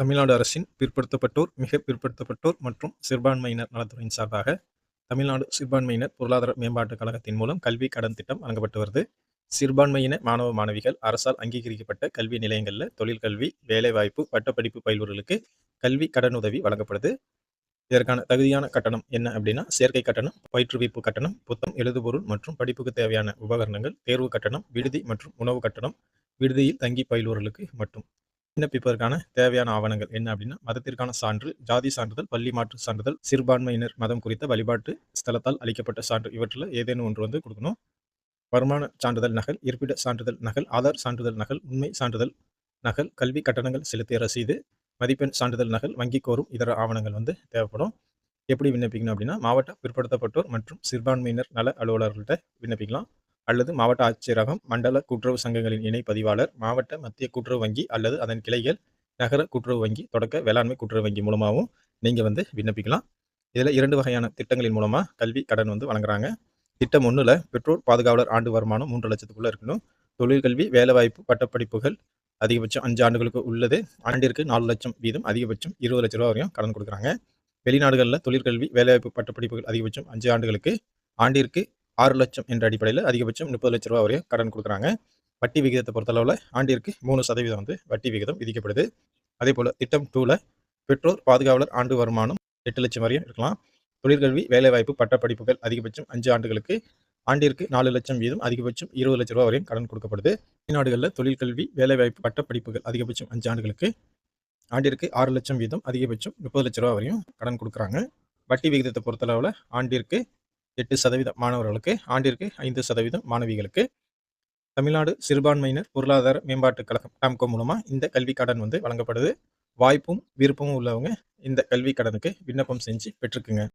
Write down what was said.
தமிழ்நாடு அரசின் பிற்படுத்தப்பட்டோர், மிக பிற்படுத்தப்பட்டோர் மற்றும் சிறுபான்மையினர் நலத்துறையின் சார்பாக தமிழ்நாடு சிறுபான்மையினர் பொருளாதார மேம்பாட்டுக் கழகத்தின் மூலம் கல்வி கடன் திட்டம் வழங்கப்பட்டு வருது. சிறுபான்மையின மாணவ மாணவிகள் அரசால் அங்கீகரிக்கப்பட்ட கல்வி நிலையங்களில் தொழிற்கல்வி, வேலைவாய்ப்பு, பட்டப்படிப்பு பயில்வோர்களுக்கு கல்வி கடனுதவி வழங்கப்படுது. இதற்கான தகுதியான கட்டணம் என்ன அப்படின்னா, சேர்க்கை கட்டணம், பயிற்றுவிப்பு கட்டணம், புத்தம், எழுதுபொருள் மற்றும் படிப்புக்கு தேவையான உபகரணங்கள், தேர்வு கட்டணம், விடுதி மற்றும் உணவு கட்டணம், விடுதியில் தங்கி பயில்வோர்களுக்கு மட்டும். விண்ணப்பிப்பதற்கான தேவையான ஆவணங்கள் என்ன அப்படின்னா, மதத்திற்கான சான்று, ஜாதி சான்றிதழ், பள்ளி மாற்று சான்றிதழ், சிறுபான்மையினர் மதம் குறித்த வழிபாட்டு ஸ்தலத்தால் அளிக்கப்பட்ட சான்று, இவற்றில் ஏதேனும் ஒன்று கொடுக்கணும். வருமான சான்றிதழ் நகல், இருப்பிட சான்றிதழ் நகல், ஆதார் சான்றிதழ் நகல், உண்மை சான்றிதழ் நகல், கல்வி கட்டணங்கள் செலுத்திய ரசீது, மதிப்பெண் சான்றிதழ் நகல், வங்கி கோரும் இதர ஆவணங்கள் தேவைப்படும். எப்படி விண்ணப்பிக்கணும் அப்படின்னா, மாவட்ட பிற்படுத்தப்பட்டோர் மற்றும் சிறுபான்மையினர் நல அலுவலர்கள்ட்ட விண்ணப்பிக்கலாம். அல்லது மாவட்ட ஆட்சியரகம், மண்டல கூட்டுறவு சங்கங்களின் இணை பதிவாளர், மாவட்ட மத்திய கூட்டுறவு வங்கி அல்லது அதன் கிளைகள், நகர கூட்டுறவு வங்கி, தொடக்க வேளாண்மை கூட்டுறவு வங்கி மூலமாகவும் நீங்கள் விண்ணப்பிக்கலாம். இதில் 2 வகையான திட்டங்களின் மூலமாக கல்வி கடன் வழங்குறாங்க. திட்டம் 1ல் பெற்றோர் பாதுகாவலர் ஆண்டு வருமானம் 3 லட்சத்துக்குள்ளே இருக்கணும். தொழிற்கல்வி, வேலைவாய்ப்பு, பட்டப்படிப்புகள் அதிகபட்சம் 5 ஆண்டுகளுக்கு உள்ளது. ஆண்டிற்கு 4 லட்சம் வீதம், அதிகபட்சம் 20 லட்ச ரூபா வரையும் கடன் கொடுக்குறாங்க. வெளிநாடுகளில் தொழிற்கல்வி, வேலைவாய்ப்பு, பட்டப்படிப்புகள் அதிகபட்சம் 5 ஆண்டுகளுக்கு ஆண்டிற்கு 6 லட்சம் என்ற அடிப்படையில் அதிகபட்சம் 30 லட்ச ரூபா வரையும் கடன் கொடுக்குறாங்க. வட்டி விகிதத்தை பொறுத்தளவில் ஆண்டிற்கு 3% வட்டி விகிதம் விதிக்கப்படுது. அதே போல் திட்டம் 2ல் பெற்றோர் பாதுகாவலர் ஆண்டு வருமானம் 8 லட்சம் வரையும் இருக்கலாம். தொழிற்கல்வி, வேலைவாய்ப்பு, பட்டப்படிப்புகள் அதிகபட்சம் 5 ஆண்டுகளுக்கு ஆண்டிற்கு 4 லட்சம் வீதம், அதிகபட்சம் 20 லட்ச ரூபா வரையும் கடன் கொடுக்கப்படுது. வெளிநாடுகளில் தொழிற்கல்வி, வேலைவாய்ப்பு, பட்டப்படிப்புகள் அதிகபட்சம் 5 ஆண்டுகளுக்கு ஆண்டிற்கு 6 லட்சம் வீதம், அதிகபட்சம் 30 லட்ச ரூபா வரையும் கடன் கொடுக்குறாங்க. வட்டி விகிதத்தை பொறுத்தளவில் ஆண்டிற்கு 8% மாணவர்களுக்கு, ஆண்டிற்கு 5% மாணவிகளுக்கு. தமிழ்நாடு சிறுபான்மையினர் பொருளாதார மேம்பாட்டுக் கழகம் டாம்கோ மூலமாக இந்த கல்வி கடன் வழங்கப்படுது. வாய்ப்பும் விருப்பமும் உள்ளவங்க இந்த கல்வி கடனுக்கு விண்ணப்பம் செஞ்சு பெற்றுக்குங்க.